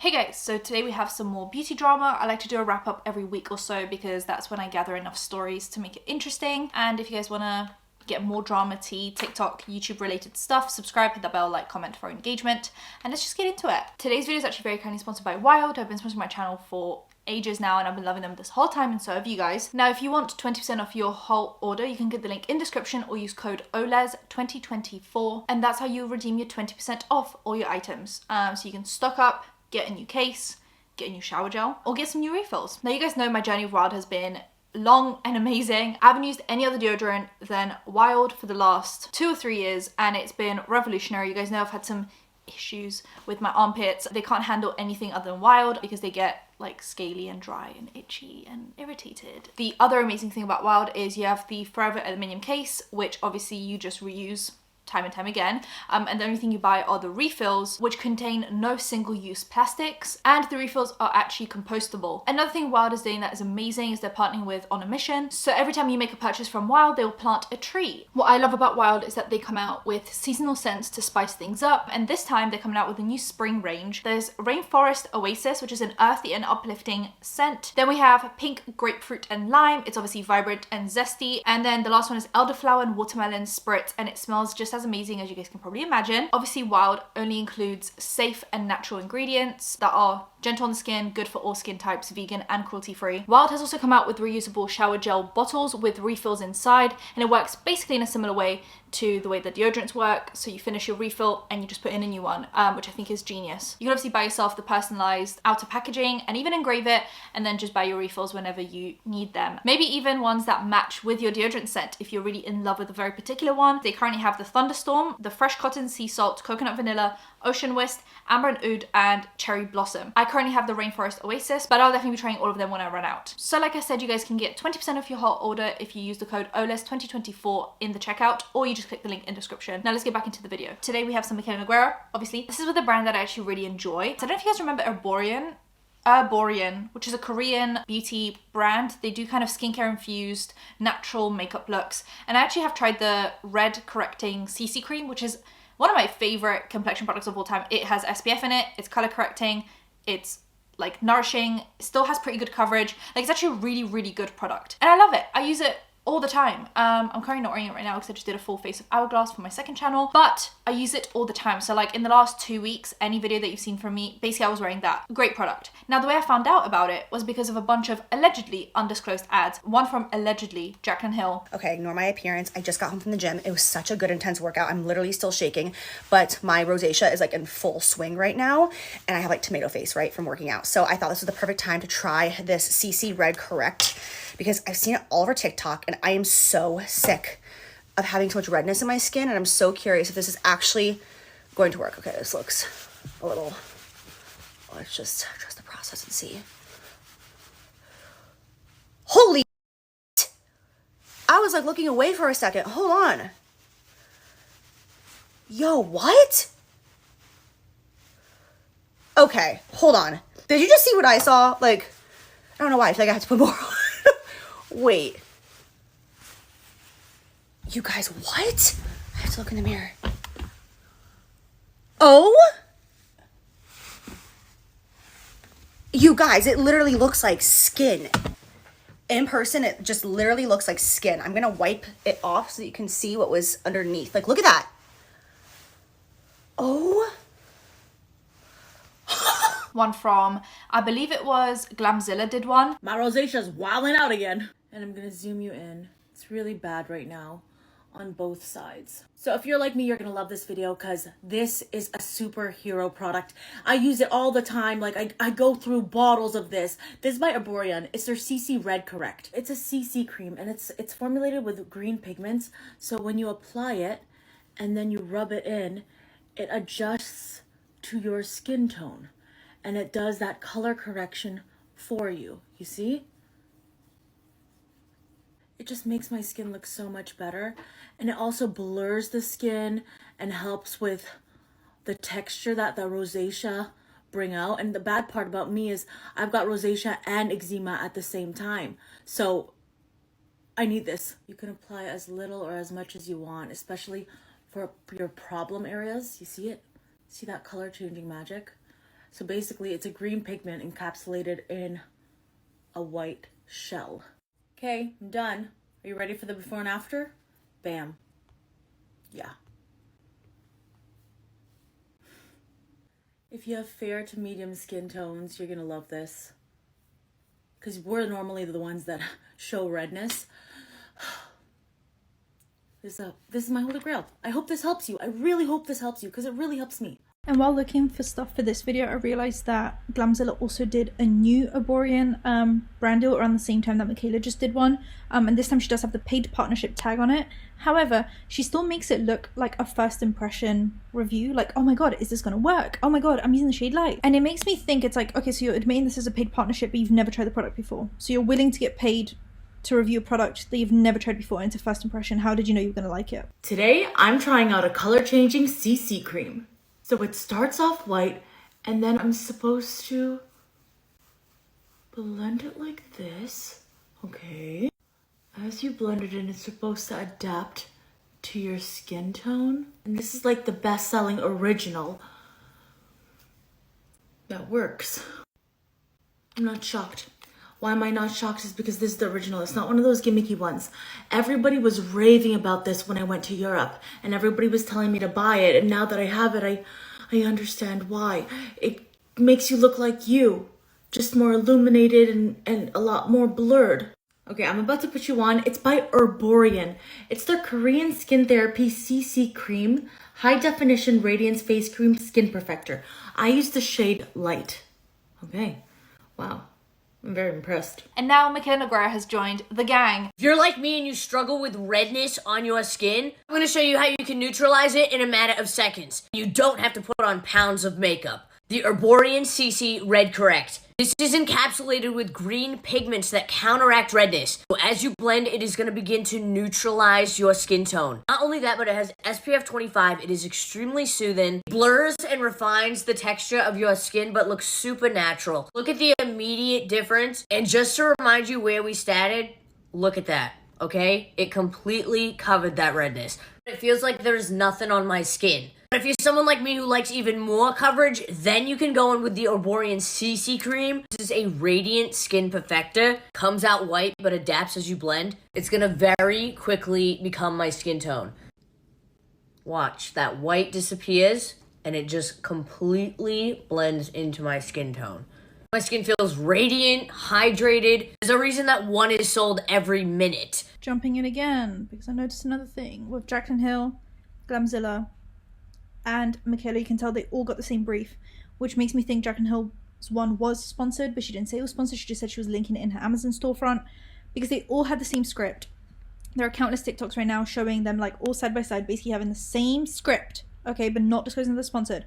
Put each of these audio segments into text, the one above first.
Hey guys, so today we have some more beauty drama. I like to do a wrap up every week or so because that's when I gather enough stories to make it interesting. And if you guys want to get more drama tea, TikTok, YouTube related stuff, subscribe, hit that bell, like, comment for engagement, and let's just get into it. Today's video is actually very kindly sponsored by Wild. I've been sponsoring my channel for ages now and I've been loving them this whole time, and so have you guys. Now if you want 20% off your whole order, you can get the link in description or use code Oles 2024, and that's how you redeem your 20% off all your items. So you can stock up, get a new case, get a new shower gel, or get some new refills. Now you guys know my journey with Wild has been long and amazing. I haven't used any other deodorant than Wild for the last 2 or 3 years and it's been revolutionary. You guys know I've had some issues with my armpits. They can't handle anything other than Wild because they get like scaly and dry and itchy and irritated. The other amazing thing about Wild is you have the forever aluminium case, which obviously you just reuse time and time again, and the only thing you buy are the refills, which contain no single-use plastics, and the refills are actually compostable. Another thing Wild is doing that is amazing is they're partnering with On a Mission, so every time you make a purchase from Wild, they will plant a tree. What I love about Wild is that they come out with seasonal scents to spice things up, and this time they're coming out with a new spring range. There's Rainforest Oasis, which is an earthy and uplifting scent. Then we have Pink Grapefruit and Lime. It's obviously vibrant and zesty. And then the last one is Elderflower and Watermelon Spritz, and it smells just as amazing as you guys can probably imagine. Obviously Wild only includes safe and natural ingredients that are gentle on the skin, good for all skin types, vegan and cruelty free. Wild has also come out with reusable shower gel bottles with refills inside, and it works basically in a similar way to the way that deodorants work. So you finish your refill and you just put in a new one, which I think is genius. You can obviously buy yourself the personalized outer packaging and even engrave it and then just buy your refills whenever you need them. Maybe even ones that match with your deodorant scent if you're really in love with a very particular one. They currently have the Thunderstorm, the Fresh Cotton Sea Salt, Coconut Vanilla, Ocean Whisk, Amber and Oud, and Cherry Blossom. I currently have the Rainforest Oasis, but I'll definitely be trying all of them when I run out. So like I said, you guys can get 20% off your whole order if you use the code OLES2024 in the checkout, or you just click the link in description. Now let's get back into the video. Today we have some Mikayla Nogueira, obviously. This is with a brand that I actually really enjoy. So I don't know if you guys remember Erborian, which is a Korean beauty brand. They do kind of skincare infused natural makeup looks, and I actually have tried the red correcting CC cream, which is one of my favorite complexion products of all time. It has SPF in it, it's color correcting, it's like nourishing, it still has pretty good coverage. Like it's actually a really, really good product. And I love it. I use it all the time. I'm currently not wearing it right now because I just did a full face of Hourglass for my second channel, but I use it all the time. So like in the last 2 weeks, any video that you've seen from me, basically I was wearing that. Great product. Now the way I found out about it was because of a bunch of allegedly undisclosed ads. One from allegedly Jaclyn Hill. Okay, ignore my appearance. I just got home from the gym. It was such a good intense workout. I'm literally still shaking, but my rosacea is like in full swing right now, and I have like tomato face, right, from working out. So I thought this was the perfect time to try this CC Red Correct, because I've seen it all over TikTok and I am so sick of having so much redness in my skin, and I'm so curious if this is actually going to work. Okay, this looks a little, let's just trust the process and see. Holy shit. I was like looking away for a second. Hold on. Yo, what? Okay, hold on. Did you just see what I saw? Like, I don't know why. I feel like I have to put more on. Wait. You guys, what? I have to look in the mirror. Oh? You guys, it literally looks like skin. In person, it just literally looks like skin. I'm gonna wipe it off so you can see what was underneath. Like, look at that. Oh. One from, I believe it was Glamzilla did one. My rosacea's wilding out again. And I'm gonna zoom you in. It's really bad right now on both sides. So if you're like me, you're gonna love this video because this is a superhero product. I use it all the time. Like I go through bottles of this. This is by Erborian. It's their CC Red Correct. It's a CC cream and it's formulated with green pigments. So when you apply it and then you rub it in, it adjusts to your skin tone. And it does that color correction for you. You see? It just makes my skin look so much better. And it also blurs the skin and helps with the texture that the rosacea bring out. And the bad part about me is I've got rosacea and eczema at the same time. So I need this. You can apply as little or as much as you want, especially for your problem areas. You see it? See that color changing magic? So basically, it's a green pigment encapsulated in a white shell. Okay, I'm done. Are you ready for the before and after? Bam. Yeah. If you have fair to medium skin tones, you're gonna love this. Because we're normally the ones that show redness. This is my holy grail. I hope this helps you. I really hope this helps you because it really helps me. And while looking for stuff for this video, I realised that Glamzilla also did a new Erborian brand deal around the same time that Mikayla just did one. And this time she does have the paid partnership tag on it. However, she still makes it look like a first impression review. Like, oh my god, is this going to work? Oh my god, I'm using the shade light. And it makes me think it's like, okay, so you're admitting this is a paid partnership, but you've never tried the product before. So you're willing to get paid to review a product that you've never tried before, and it's a first impression. How did you know you were going to like it? Today, I'm trying out a color changing CC cream. So it starts off white, and then I'm supposed to blend it like this. Okay. As you blend it in, it's supposed to adapt to your skin tone. And this is like the best-selling original that works. I'm not shocked. Why am I not shocked is because this is the original. It's not one of those gimmicky ones. Everybody was raving about this when I went to Europe, and everybody was telling me to buy it. And now that I have it, I understand why. It makes you look like you, just more illuminated and a lot more blurred. Okay, I'm about to put you on. It's by Erborian. It's their Korean Skin Therapy CC Cream, High Definition Radiance Face Cream Skin Perfector. I use the shade Light. Okay, wow. I'm very impressed. And now Mikayla Nogueira has joined the gang. If you're like me and you struggle with redness on your skin, I'm going to show you how you can neutralize it in a matter of seconds. You don't have to put on pounds of makeup. The Erborian CC Red Correct. This is encapsulated with green pigments that counteract redness. So as you blend, it is going to begin to neutralize your skin tone. Not only that, but it has SPF 25. It is extremely soothing, blurs and refines the texture of your skin, but looks super natural. Look at the immediate difference. And just to remind you where we started, look at that, okay? It completely covered that redness. It feels like there's nothing on my skin. But if you're someone like me who likes even more coverage, then you can go in with the Erborian CC cream. This is a radiant skin perfector. Comes out white, but adapts as you blend. It's gonna very quickly become my skin tone. Watch, that white disappears, and it just completely blends into my skin tone. My skin feels radiant, hydrated. There's a reason that one is sold every minute. Jumping in again, because I noticed another thing. With Jaclyn Hill, Glamzilla, and Mikayla, you can tell they all got the same brief, which makes me think Jaclyn Hill's one was sponsored, but she didn't say it was sponsored. She just said she was linking it in her Amazon storefront, because they all had the same script. There are countless TikToks right now showing them like all side by side, basically having the same script, okay, but not disclosing they're sponsored.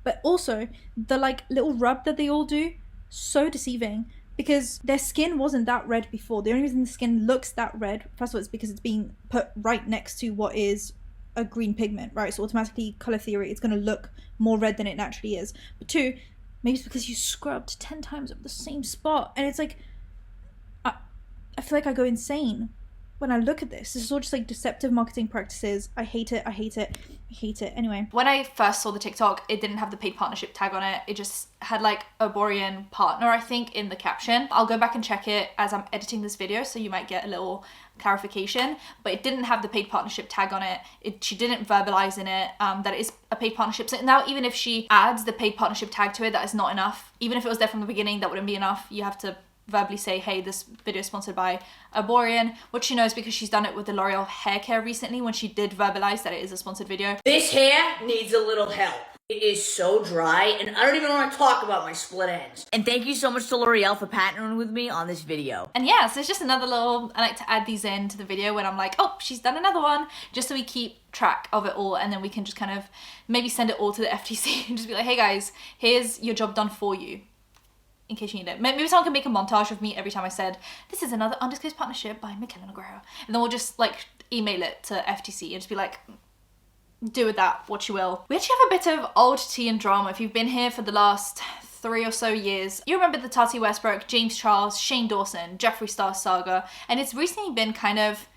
But also the like little rub that they all do, so deceiving, because their skin wasn't that red before. The only reason the skin looks that red, first of all, is because it's being put right next to what is a green pigment, right? So automatically, color theory, it's going to look more red than it naturally is. But two, maybe it's because you scrubbed 10 times over the same spot, and it's like I feel like I go insane when I look at this. This is all just like deceptive marketing practices. I hate it. I hate it. I hate it. Anyway, when I first saw the TikTok, it didn't have the paid partnership tag on it. It just had like Erborian partner, I think, in the caption. I'll go back and check it as I'm editing this video, so you might get a little clarification, but it didn't have the paid partnership tag on it. She didn't verbalize in it that it is a paid partnership. So now even if she adds the paid partnership tag to it, that is not enough. Even if it was there from the beginning, that wouldn't be enough. You have to verbally say, hey, this video is sponsored by Erborian, which she knows because she's done it with the L'Oreal hair care recently when she did verbalize that it is a sponsored video. This hair needs a little help. It is so dry, and I don't even want to talk about my split ends. And thank you so much to L'Oreal for partnering with me on this video. And yeah, so it's just another little, I like to add these in to the video when I'm like, oh, she's done another one, just so we keep track of it all, and then we can just kind of maybe send it all to the FTC and just be like, hey guys, here's your job done for you, in case you need it. Maybe someone can make a montage of me every time I said, this is another undisclosed partnership by Mikayla Nogueira. And then we'll just like email it to FTC and just be like, do with that what you will. We actually have a bit of old tea and drama. If you've been here for the last 3 or so years, you remember the Tati Westbrook, James Charles, Shane Dawson, Jeffree Star saga, and it's recently been kind of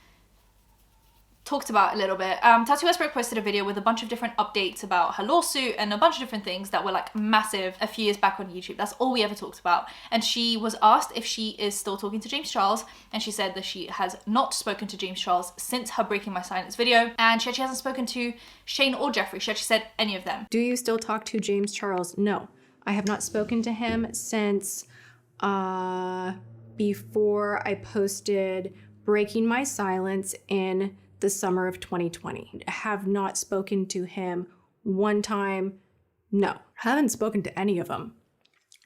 talked about a little bit. Tati Westbrook posted a video with a bunch of different updates about her lawsuit and a bunch of different things that were like massive a few years back on YouTube. That's all we ever talked about. And she was asked if she is still talking to James Charles, and she said that she has not spoken to James Charles since her Breaking My Silence video, and she actually hasn't spoken to Shane or Jeffree. She actually said any of them. Do you still talk to James Charles? No, I have not spoken to him since before I posted Breaking My Silence in the summer of 2020. I have not spoken to him one time. No, I haven't spoken to any of them.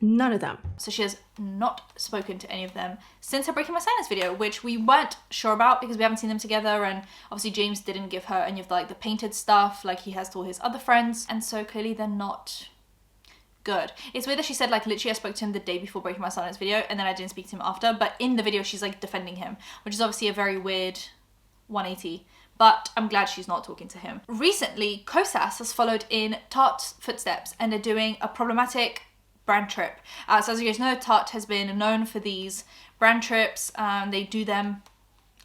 None of them. So she has not spoken to any of them since her Breaking My Silence video, which we weren't sure about because we haven't seen them together, and obviously James didn't give her any of the painted stuff like he has to all his other friends, and so clearly they're not good. It's weird that she said like literally I spoke to him the day before Breaking My Silence video and then I didn't speak to him after, but in the video she's like defending him, which is obviously a very weird 180. But I'm glad she's not talking to him. Recently, Kosas has followed in Tarte's footsteps and are doing a problematic brand trip. So as you guys know, Tarte has been known for these brand trips. They do them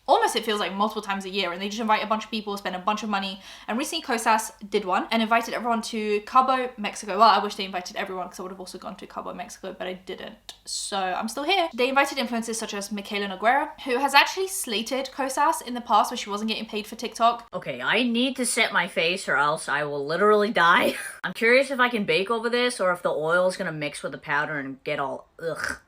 almost, it feels like, multiple times a year, and they just invite a bunch of people, spend a bunch of money. And recently Kosas did one and invited everyone to Cabo, Mexico. Well, I wish they invited everyone because I would have also gone to Cabo, Mexico, but I didn't. So I'm still here. They invited influencers such as Mikayla Nogueira, who has actually slated Kosas in the past where she wasn't getting paid for TikTok. Okay, I need to set my face or else I will literally die. I'm curious if I can bake over this or if the oil is gonna mix with the powder and get all ugh.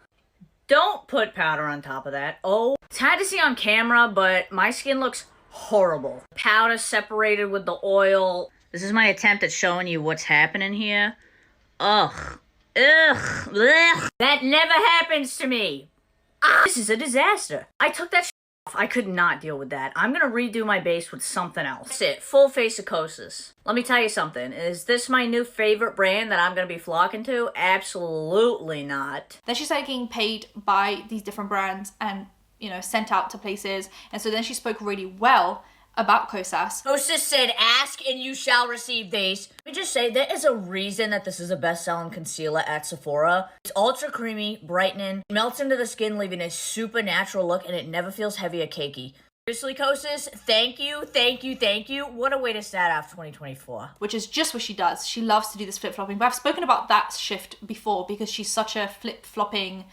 Don't put powder on top of that. Oh, it's hard to see on camera, but my skin looks horrible. Powder separated with the oil. This is my attempt at showing you what's happening here. Ugh. Ugh. Blech. That never happens to me. Ah, this is a disaster. I took that off. I could not deal with that. I'm gonna redo my base with something else. That's it. Full face of Kosas. Let me tell you something. Is this my new favorite brand that I'm gonna be flocking to? Absolutely not. Then she started getting paid by these different brands and, you know, sent out to places. And so then she spoke really well about Kosas. Kosas said, ask and you shall receive these. Let me just say, there is a reason that this is a best-selling concealer at Sephora. It's ultra creamy, brightening, melts into the skin, leaving a super natural look, and it never feels heavy or cakey. Seriously, Kosas, thank you, thank you, thank you. What a way to start off 2024. Which is just what she does. She loves to do this flip-flopping. But I've spoken about that shift before because she's such a flip-flopping,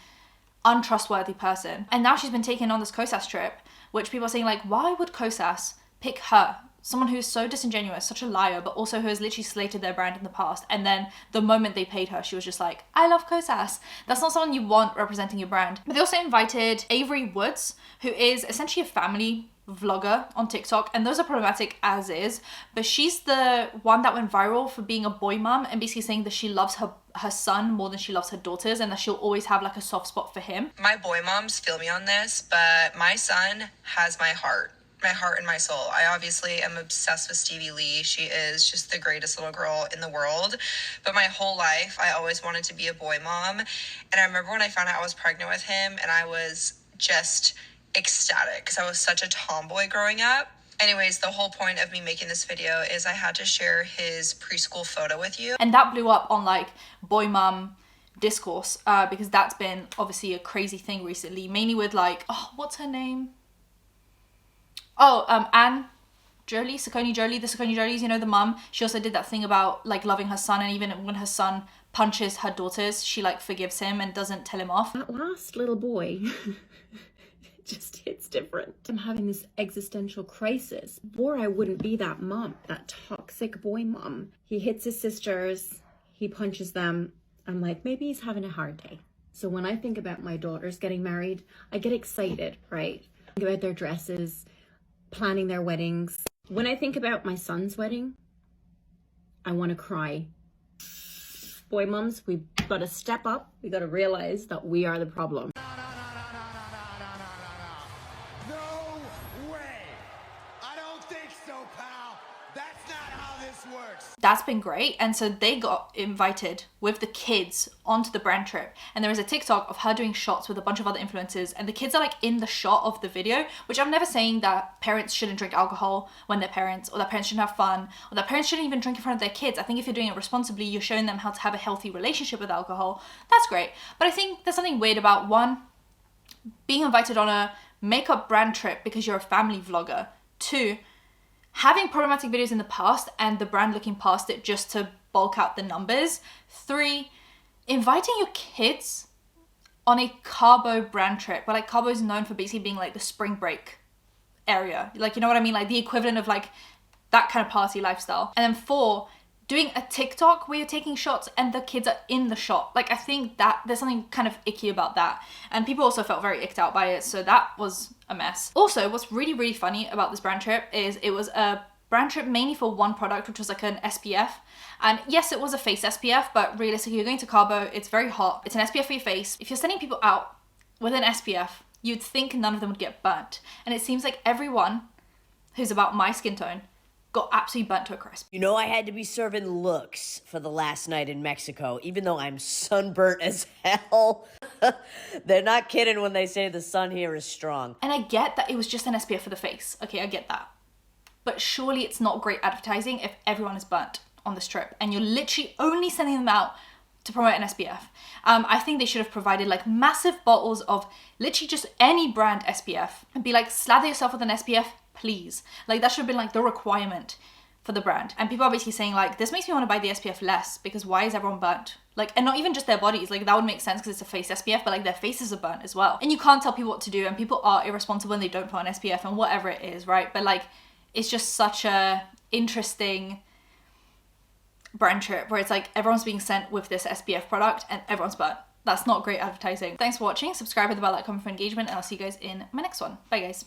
untrustworthy person. And now she's been taking on this Kosas trip, which people are saying like, why would Kosas pick her? Someone who's so disingenuous, such a liar, but also who has literally slated their brand in the past. And then the moment they paid her, she was just like, I love Kosas. That's not someone you want representing your brand. But they also invited Avery Woods, who is essentially a family vlogger on TikTok, and those are problematic as is, but she's the one that went viral for being a boy mom and basically saying that she loves her son more than she loves her daughters and that she'll always have like a soft spot for him. My boy moms feel me on this, but my son has my heart and my soul. I obviously am obsessed with Stevie Lee. She is just the greatest little girl in the world. But my whole life, I always wanted to be a boy mom. And I remember when I found out I was pregnant with him, and I was just ecstatic because I was such a tomboy growing up. Anyways, the whole point of me making this video is I had to share his preschool photo with you. And that blew up on like boy mom discourse because that's been obviously a crazy thing recently, mainly with like, oh, what's her name? Anne Jolie, Saucony Jolie, the Saucony Jolies, you know, the mum. She also did that thing about like loving her son, and even when her son punches her daughters, she like forgives him and doesn't tell him off. That last little boy just hits different. I'm having this existential crisis. Or I wouldn't be that mom, that toxic boy mom. He hits his sisters, he punches them. I'm like, maybe he's having a hard day. So when I think about my daughters getting married, I get excited, right? Think about their dresses, planning their weddings. When I think about my son's wedding, I want to cry. Boy mums, we've got to step up. We got to realize that we are the problem. No way! I don't think so, pal. That's not how this works. That's been great. And so they got invited with the kids onto the brand trip. And there is a TikTok of her doing shots with a bunch of other influencers. And the kids are like in the shot of the video, which I'm never saying that parents shouldn't drink alcohol when they're parents, or that parents shouldn't have fun, or that parents shouldn't even drink in front of their kids. I think if you're doing it responsibly, you're showing them how to have a healthy relationship with alcohol. That's great. But I think there's something weird about, one, being invited on a makeup brand trip because you're a family vlogger. Two, having problematic videos in the past and the brand looking past it just to bulk out the numbers. 3, inviting your kids on a Cabo brand trip, where like Cabo is known for basically being like the spring break area. Like, you know what I mean? Like the equivalent of like that kind of party lifestyle. And then 4, doing a TikTok where you're taking shots and the kids are in the shot. Like, I think that there's something kind of icky about that. And people also felt very icked out by it, so that was a mess. Also, what's really, really funny about this brand trip is it was a brand trip mainly for one product, which was like an SPF. And yes, it was a face SPF, but realistically, you're going to Cabo, it's very hot. It's an SPF for your face. If you're sending people out with an SPF, you'd think none of them would get burnt. And it seems like everyone who's about my skin tone got absolutely burnt to a crisp. You know, I had to be serving looks for the last night in Mexico, even though I'm sunburnt as hell. They're not kidding when they say the sun here is strong. And I get that it was just an SPF for the face. Okay, I get that. But surely it's not great advertising if everyone is burnt on this trip and you're literally only sending them out to promote an SPF. I think they should have provided like massive bottles of literally just any brand SPF and be like, slather yourself with an SPF, please. Like that should have been like the requirement for the brand. And people are basically saying like, this makes me want to buy the SPF less because why is everyone burnt? Like, and not even just their bodies, like that would make sense because it's a face SPF, but like their faces are burnt as well. And you can't tell people what to do, and people are irresponsible when they don't put on SPF and whatever it is, right? But like, it's just such a interesting brand trip where it's like everyone's being sent with this SPF product and everyone's burnt. That's not great advertising. Thanks for watching. Subscribe with the bell, like, comment for engagement, and I'll see you guys in my next one. Bye guys.